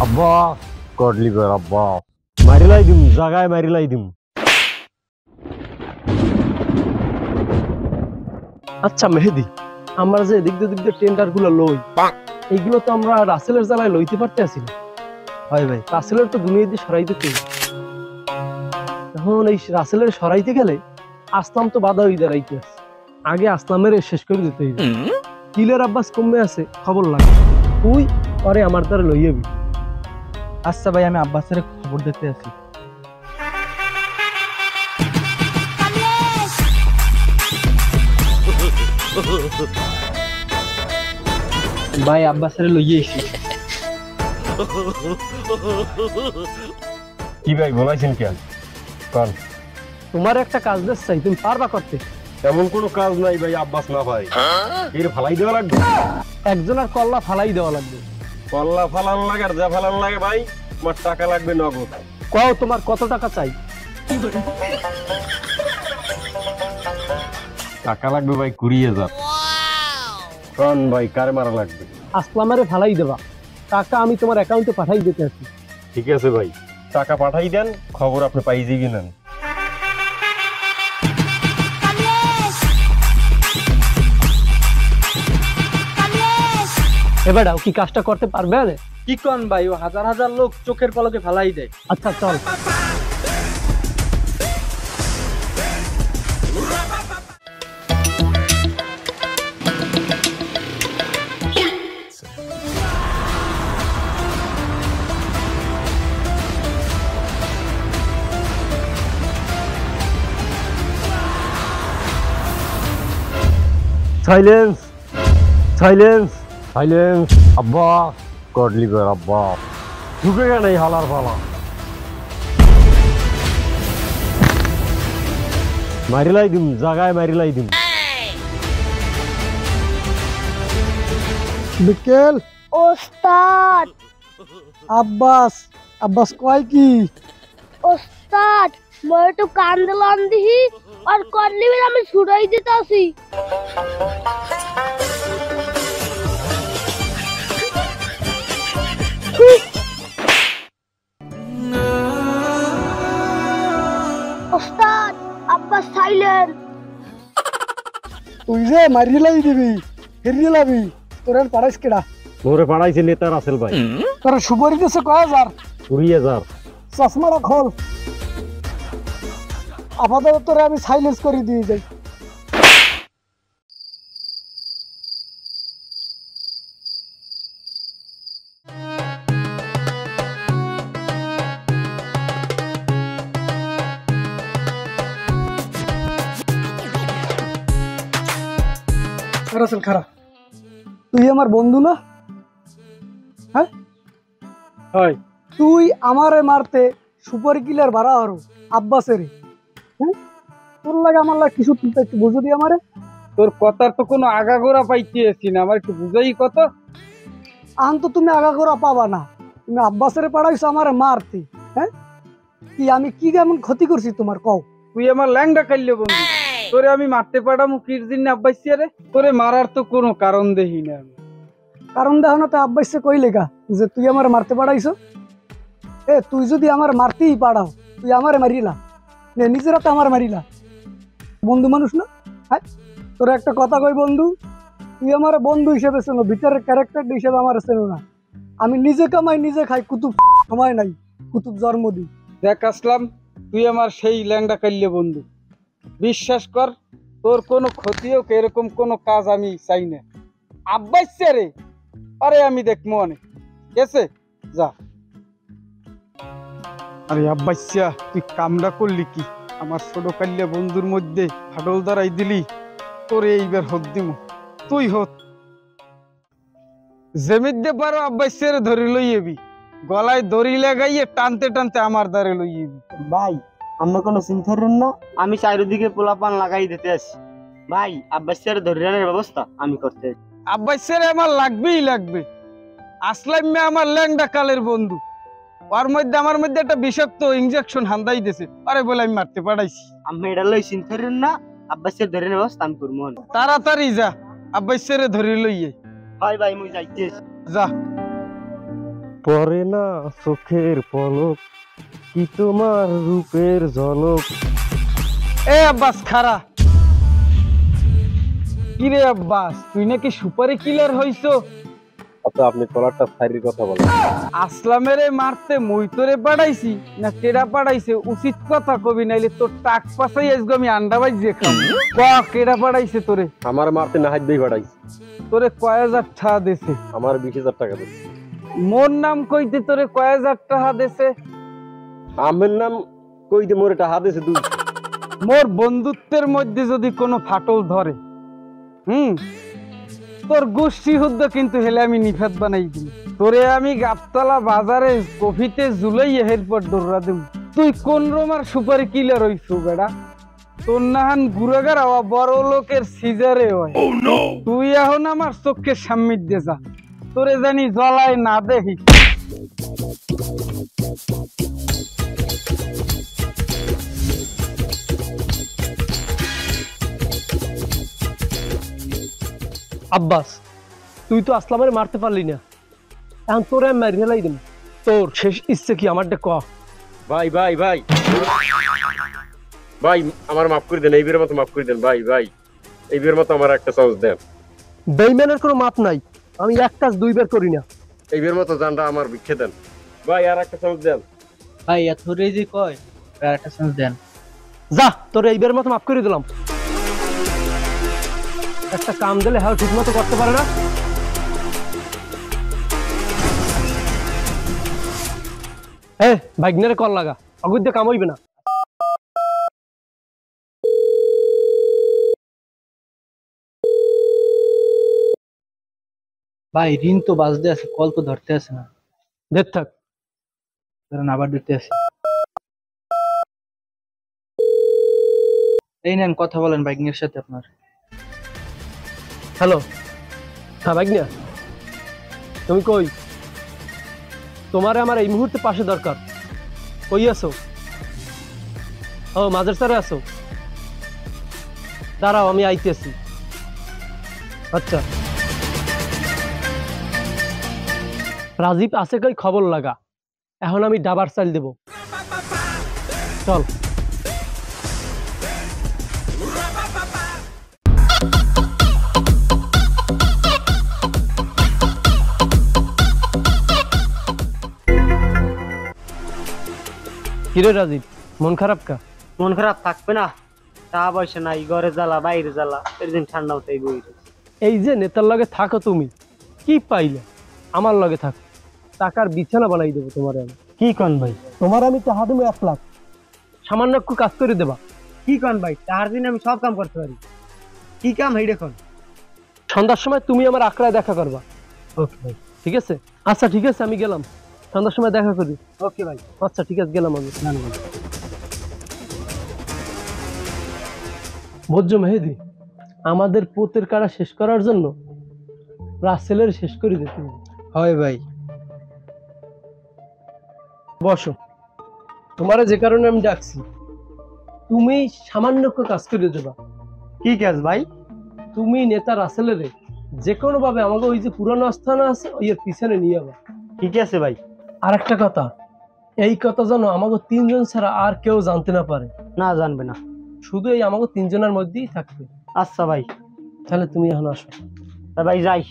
আব্বা করলি বের আব্বা মারিলাই দিম জায়গায় মারিলাই দিম। আচ্ছা মেহেদি, আমরা যে দিক দিয়ে টেন্ডার গুলো লই, এইগুলো তো আমরা রাসেলের জ্বালায় লইতে পারতে আসি না। হয় ভাই, রাসেলের তো দুনিয়া দিয়ে সরাইতে চাই। এখন এই রাসেলের সরাইতে গেলে আসলাম তো বাধা হয়ে দাঁড়াইতে আছে। আগে আসলামের শেষ করে দিতে হইবে। কিলের আব্বাস কমে আছে খবর লাগে, তুই পরে আমার দ্বারা লই যাবি। আচ্ছা ভাই, আমি আব্বাসের খবর দিতে আছি। ভাই আব্বাসের লইয়ে এসি। কি ভাই বলাইছেন কেন? কারণ তোমার একটা কাজ দেশ চাই, তুমি পারবা করতে? এমন কোনো কাজ নাই ভাই, আব্বাস না ভাই এর ফালাই দেওয়া লাগবে। একজনের কল্লা ফালাই দেওয়া লাগবে। কল্লা ফালান লাগে আর যা ফালান লাগে ভাই, তোমার টাকা লাগবে নগদ। কও তোমার কত টাকা চাই? টাকা লাগবে ভাই 20,000। কারণ ভাই কারে মারা লাগবে? আসলামের ফালাই দেবা, টাকা আমি তোমার অ্যাকাউন্টে পাঠাই দিতে আছি। ঠিক আছে ভাই, টাকা পাঠাই দেন, খবর আপনি পাই যাবি নেন। এবারও কি কাজটা করতে পারবে? কি কন ভাই, ও হাজার হাজার লোক চোখের পলকে ফেলাই দেয়। আচ্ছা চল। Silence silence silence. আব্বা করলি বের আব্বা ঢুকে গেল এই হালার ফালা। মারিলাই দিম জায়গায় মারিলাই দিম। বিকেল ওস্তাদ আব্বাস আব্বাস কয় কি? ওস্তাদ মই একটু কান দিলাম দিহি আর করলি বের আমি ছুড়াই দিতাছি। ওস্তাদ আব্বাস সাইলেন্ট। তুই যে মারিলাই দিবি ফিরিয়ে লাবি, তোর আর পারাইস কেডা? মোরে পাড়াইছে নেতা রাসেল ভাই। তোর সুবরি দিছে কয় হাজার? 20,000। চশমাটা খোল, আপাতত তোরে আমি সাইলেন্স করে দিয়ে যাই। রাসেল খারাপ, তুই আমার বন্ধু না? হ্যাঁ হয়। তুই আমারে মারতে সুপারি কিলার ভাড়া হরো আব্বাসের। হ্যাঁ, তোর লাগে আমার লাগে কিছু একটু বুঝো দি আমারে। তোর কথার তো কোনো আগাগোড়া পাইতেছি না, আমার একটু বুঝাই কত। আন তো তুমি আগাগোড়া পাবা না, তুমি আব্বাসের পাড়াইছো আমারে মারতে। হ্যাঁ, কি আমি কি কেমন ক্ষতি করছি তোমার কও? তুই আমার ল্যাংডা কাইলে বন্ধু, তোরে আমি মারতে পারামু কির দিন আব্বাসিয়া রে? তোরে মারার তো কোনো কারণ দেখি না আমি। কারণ দেখো না তো আব্বাসে কই লেখা যে তুই আমার মারতে পাড়াইছো? এ তুই যদি আমার মারতেই পাড়াও, তুই আমারে মারিলা নে, নিজেরা তো আমার মারিলা। বন্ধু মানুষ না? হ্যাঁ, তোর একটা কথা কই বন্ধু, তুই আমার বন্ধু হিসেবে চেনো, ভিতরের ক্যারেক্টার হিসেবে আমার চেনো না। আমি নিজে কামাই নিজে খাই, কুতুব সময় নাই, কুতুব জন্ম দিই। দেখ আসলাম, তুই আমার সেই ল্যাংডা কাইলে বন্ধু, বিশ্বাস কর তোর কোনো ক্ষতি হোক এরকম কোনো কাজ আমি চাই না। আব্বাসিয়া রে আরে আমি দেখবো অনেক গেছে যা। আরে আব্বাসিয়া, তুই কামটা করলি কি? আমার ছোট কাল্লা বন্ধুর মধ্যে ফাটল দাঁড়াই দিলি, তোরে এইবার হোক দিম। তুই হোক জমিতে পারো আব্বাসিয়া রে ধরে লই এবি, গলায় দড়ি লাগাইয়ে টানতে টানতে আমার দ্বারে লই এবি। ভাই আমরা কোনো চিন্তা করেন না, আমি চারিদিকে পোলাপান লাগাই দিতে আসি। ভাই আব্বাসের ধরিয়ানের ব্যবস্থা আমি করতে। আব্বাসিয়া রে আমার লাগবেই লাগবে। আসলাম মে আমার ল্যাংডা কালের বন্ধু, ওর মধ্যে আমার মধ্যে একটা বিষাক্ত ইনজেকশন হান্দাই দিয়েছে, আরে বলে আমি মারতে পাঠাইছি। আমি এটা লই চিন্তা করেন না, আব্বাসের ধরিয়ানের ব্যবস্থা আমি করবো। তাড়াতাড়ি যা, আব্বাসের ধরে লইয়ে। হয় ভাই মুই যাইতেছি। যা। পরে না চোখের পলক, কি তোমার রূপের ঝলক। এ আব্বাস খারা। কিরে আব্বাস, তুই নাকি সুপারি কিলার হইছো? আচ্ছা আপনি কলারটা সাইরির কথা বলেন। আসলামেরে মারতে মই তোরে পাঠাইছি না কেডা পাঠাইছে? উচিত কথা কবি, নাইলে তোর টাক পাশাই আজকে আমি আন্ডা বাইজে খাম। ক কেডা পাঠাইছে তোরে? আমার মারতে নাহাজ ভাই ভাড়াইছে। তোরে কয় হাজার টাকা দিছে? আমার 20,000 টাকা দিচ্ছে। মোর নাম কইতে তোরে কয় হাজার টাকা দিছে? আমার নাম কইতে মোরে টাকা দিছে 2। মোর বন্ধুত্বের মধ্যে যদি কোনো ফাটল ধরে, তোর গোষ্ঠী হুদ্দ কিন্তু হেলে আমি নিফাত বানাই দিই। তোরে আমি গাবতলা বাজারে কফিতে জুলাই এরপর দৌড়া দেব। তুই কোন রোমার সুপারি কিলার হইছু বেড়া? তোর নাহান গুড়াগার হওয়া বড় লোকের সিজারে হয়। তুই এখন আমার চোখের সামনে দিয়ে যা, তোরে জানি জ্বলায় না দেখি। আব্বাস, তুই তো আসলামের মারতে পারলি না, এখন তোরে আমি মারি ফেলাই দেব। তোর শেষ ইচ্ছে কি আমার ক? ভাই ভাই ভাই ভাই আমার মাফ করে দেন, এইবারের মতো মাফ করে দেন ভাই। ভাই এইবারের মতো আমার একটা চান্স দেন। বেইমানের কোনো মাপ নাই, আমি এক কাজ দুইবার করি না। এইবারের মতো জানটা আমার ভিক্ষে দেন ভাই, আর একটা চান্স দেন ভাই এত যে কয় আর একটা চান্স দেন। যা, তোর এইবারের মতো মাফ করে দিলাম। একটা কাম দিলে হ্যাঁ ঠিক মতো করতে পারে না। ভাগ্নের কল লাগা, অগুদ্ধ কাম হইবে না। ভাই ঋণ তো বাজতে আছে, কল তো ধরতে আছে না। দেখ থাক, কারণ আবার দিতে আছে। এই নেন কথা বলেন বাইকের সাথে আপনার। হ্যালো, হ্যাঁ ভাগ্নিয়া, তুমি কই? তোমারে আমার এই মুহূর্তে পাশে দরকার। কই আছো? ও মাদ্রাসারে আছো? দাঁড়াও আমি আইতেছি। আচ্ছা, রাজীব আছে কই খবর লাগা, এখন আমি ডাবার চাল দেব। চল। কিরে রাজীব, মন খারাপ কা? মন খারাপ থাকবে না, টাকা পয়সা নাই, ঘরে জ্বালা বাইরে জ্বালা, এরদিন ঠান্ডা হতে বই। এই যে নেতার লগে থাকো তুমি, কি পাইলে? আমার লগে থাকো, টাকার বিছানা বানাই দেবো তোমার আমি। কি কন ভাই? তোমার আমি টাকা দেবো 1 লাখ, সামান্য একটু কাজ করে দেবা। কি কন ভাই? তার দিন আমি সব কাম করতে পারি। কি কাম এই দেখুন? সন্ধ্যার সময় তুমি আমার আকড়ায় দেখা করবা। ওকে ভাই। ঠিক আছে? আচ্ছা ঠিক আছে, আমি গেলাম, সন্ধ্যার সময় দেখা করি। ওকে ভাই। আচ্ছা ঠিক আছে, গেলাম আমি। ভোজ্য মেহেদি, আমাদের পোতের কাড়া শেষ করার জন্য রাসেলের শেষ করে দিতে হবে। হয় ভাই। বসো, তোমারে যে কারণে আমি ডাকছি, তুমি সামান্য একটু কাজ করে দেবা। কি কাজ ভাই? তুমি নেতা রাসেলের যে কোনো ভাবে আমাকে ওই যে পুরানো আস্থানা আছে ওই এর পিছনে নিয়ে যাবা। ঠিক আছে ভাই। আর একটা কথা, এই কথা যেন আমাকে 3 জন ছাড়া আর কেউ জানতে না পারে। না জানবে না, শুধু এই আমাকে 3 জনের মধ্যেই থাকবে। আচ্ছা ভাই। তাহলে তুমি এখন আসো। ভাই যাই।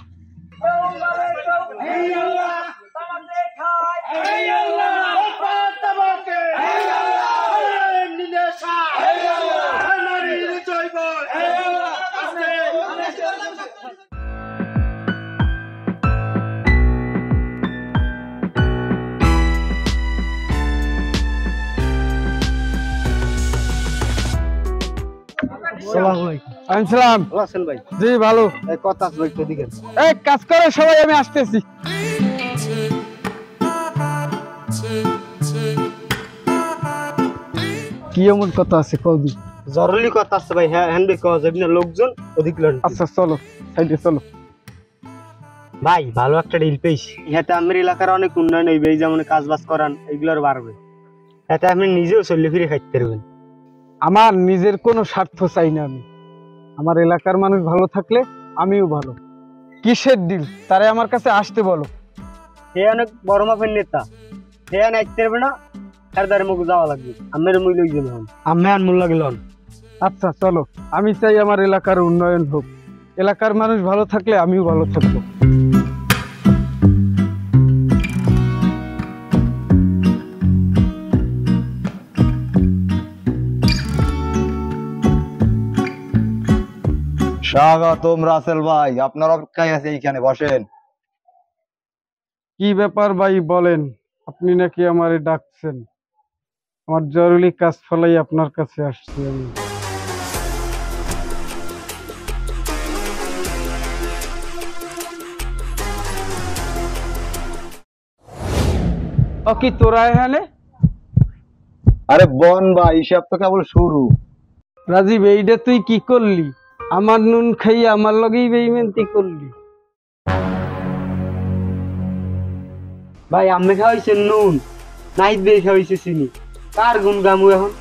আসসালাম। ভালো আছেন ভাই? জি ভালো। কথা আছে ভাই, এদিকে এই কাজ করে সবাই, আমি আসতেছি। কি এমন কথা আছে কবি? জরুরি কথা আছে ভাই। হ্যাঁ হ্যান্ড কওয়া যাবে না, লোকজন অধিক লড়। আচ্ছা চলো, সাইডে চলো। ভাই ভালো একটা ডিল পেয়েছি, এতে আমার এলাকার অনেক উন্নয়ন হইবে। এই যেমন কাজ বাজ করান এগুলোর বাড়বে, এতে আপনি নিজেও চলে ফিরে খাইতে পারবেন। আমার নিজের কোনো স্বার্থ চাই না, আমি আমার এলাকার মানুষ ভালো থাকলে আমিও ভালো। কিসের ডিল? তারে আমার কাছে আসতে বলো। হে অনেক বড় মাপের নেতা, হে নাইতে পারবে না, তার দ্বারে মুখ যাওয়া লাগবে। আমের মুই লই যাবো, আমি আর মূল লাগলাম। আচ্ছা চলো, আমি চাই আমার এলাকার উন্নয়ন হোক, এলাকার মানুষ ভালো থাকলে আমিও ভালো থাকবো। স্বাগতম রাসেল ভাই, আপনার অপেক্ষায় আছে, এইখানে বসেন। কি ব্যাপার ভাই বলেন, আপনি নাকি আমারে ডাকছেন? আমার জরুরি কাজ ফলাই আপনার কাছে আসছি আমি। ও কি তোরা এখানে? আরে বন ভাই, হিসাব তো কেবল শুরু। রাজীব, এইটা তুই কি করলি? আমার নুন খাইয়ে আমার লগেই বেইমানতি করলি। ভাই আমি খাওয়াইছেন নুন, নাইট দিয়ে খাওয়াইছে চিনি, কার গুণ গামু এখন?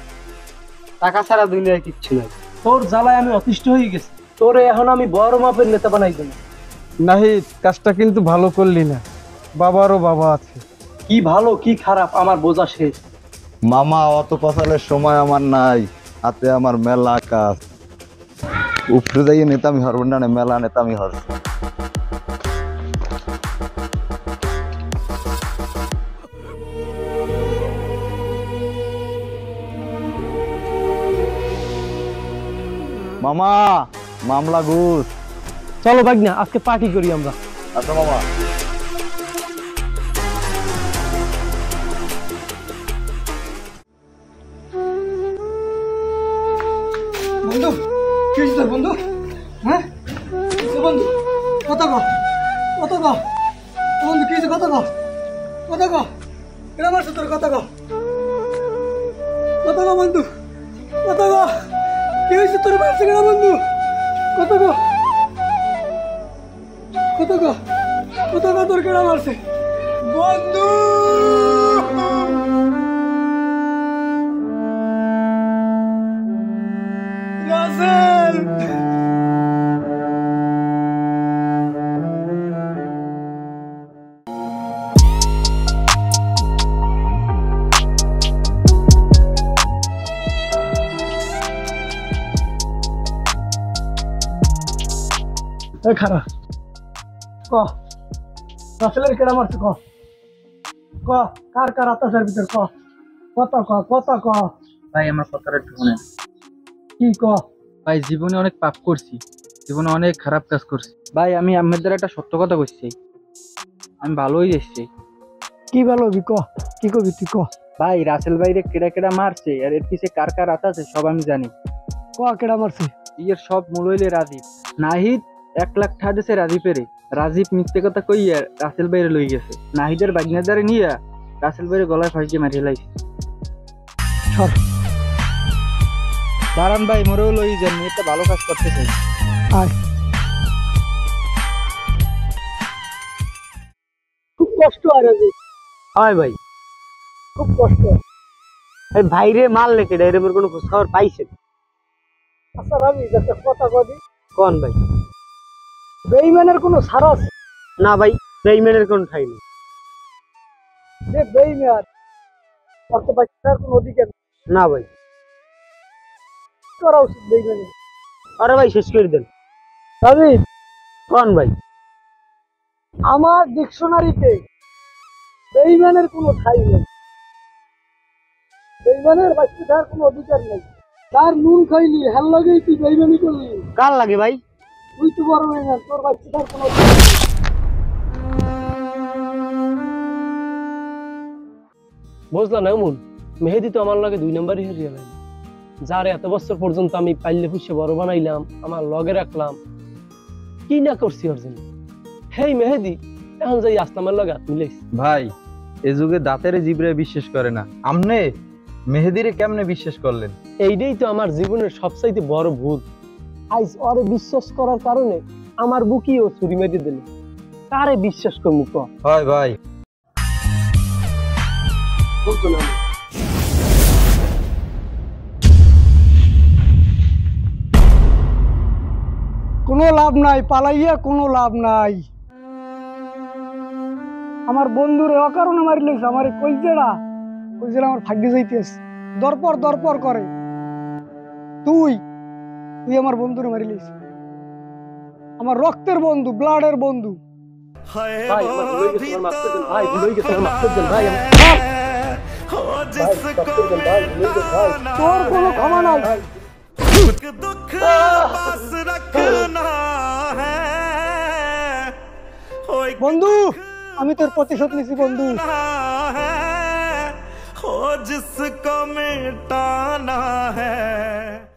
টাকা ছাড়া দুনিয়ায় কিচ্ছু নাই। তোর জ্বালায় আমি অতিষ্ঠ হয়ে গেছি, তোরে এখন আমি বড় মাপের নেতা বানাই দেব। নাহিদ, কাজটা কিন্তু ভালো করলি না, বাবারও বাবা আছে। কি ভালো কি খারাপ আমার বোঝা শেষ। মামা, অত পছালের সময় আমার নাই, হাতে আমার মেলা কাজ। উপরে যাইয়ে নেতামি হরবেন না, মেলা নেতামি হর। মামা, মামলা ঘুষ। চলো ভাগনা, আজকে পার্টি করি আমরা। আচ্ছা মামা। বন্ধু, কি হয়েছে তোর বন্ধু? হ্যাঁ কি হয়েছে বন্ধু? কথা কও, কথা কও বন্ধু, কি হয়েছে? কথা কও, কথা কও। এটা মারছে তোর, কথা কও, কথা কও বন্ধু, কথা কও। কি হয়েছে তোর, মারছে কেন বন্ধু? কথা কও, কথা কও, কথা কও, তোর কেনা মারছে বন্ধু? রাসেল, খারাপ ক, রাসেলের কেডা মারছে ক, ক কার কার আত্মাচার ভিতর ক, কথা ক, কথা ক। ভাই আমার কথাটা একটু শুনেন। কি ক? ভাই জীবনে অনেক পাপ করছি, জীবনে অনেক খারাপ কাজ করছি ভাই। আমি আপনাদের একটা সত্য কথা বলছি, আমি ভালোই এসছি। কি ভালো হবি ক, কি করবি তুই ক? ভাই রাসেল ভাইরে কেডা কেডা মারছে আর এর পিছে কার কার হাত আছে সব আমি জানি। ক কেডা মারছে? ইয়ের সব মূল হইলে রাজীব। নাহিদ 1 লাখ টাকা দিছে রাজীবেরে, রাজীব মিথ্যে কথা কইয়া রাসেল ভাইরে লই গেছে, নাহিদের বাগনাদারে নিয়ে রাসেল ভাইরে গলায় ফাঁসিয়ে মারিয়ে লাইছে। সর বারান ভাই মরেও লই যান, এটা ভালো কাজ করতে চাই। আয়, খুব কষ্ট আর হয় ভাই, খুব কষ্ট। এই ভাইরে মারলে কেডা, এর উপর কোনো খোঁজ খবর পাইছেন? আচ্ছা রবি, একটা কথা কদি, কোন ভাই? বেইমানের কোনো ছাড় আছে? না ভাই, বেইমানের কোন ঠাই নেই। যে বেইমান অর্থ বাচ্চার কোনো অধিকার নেই। না ভাই। কি করা উচিত বেইমানের? আরে ভাই শেষ করে দেন। রবি, কোন ভাই? আমার ডিকশনারিতে বেইমানের কোনো ঠাই নেই, বেইমানের বাচ্চার কোনো অধিকার নেই। তার নুন খাইলি, হেল লাগেই তুই বেইমানি করলি। কার লাগে ভাই? তুই তো বড় বেইমান, তোর বাচ্চাটার কোনো অধিকার নেই। বুঝলা না এমন? মেহেদি তো আমার লগে 2 নাম্বারই হারিয়ে গেল, যার এত বছর পর্যন্ত আমি পাইলে পুষে বড় বানাইলাম, আমার লগে রাখলাম, কি না করছি ওর জন্য। হেই মেহেদি, এখন যাই আসলামের লগে হাত মিলাইছি। ভাই এ যুগে দাঁতের জিবরে বিশ্বাস করে না, আমনে মেহেদিরে কেমনে বিশ্বাস করলেন? এইটাই তো আমার জীবনের সবচাইতে বড় ভুল। আইজ ওরে বিশ্বাস করার কারণে আমার বুকিও ছুরি মেরে দিল। কারে বিশ্বাস করবো ক? হয় ভাই, কোনো লাভ নাই, পালাইয়া কোনো লাভ নাই। আমার বন্ধুরে অকারণে মারি লইছে, আমার এই কইজেরা আমার ভাগ্যে যাইতেছে, দরপর করে। তুই আমার বন্ধুরে মারি লইছিস, আমার রক্তের বন্ধু, ব্লাডের বন্ধু। ভাই আমার ভুল হয়ে গেছে, আমার মাফ করে দেন ভাই, ভুল হয়ে গেছে, আমার মাফ করে দেন ভাই, তোর কোনো ক্ষমা নাই। বন্ধু আমি তোর প্রতিশোধ নিছি বন্ধু। जिसको मिटाना है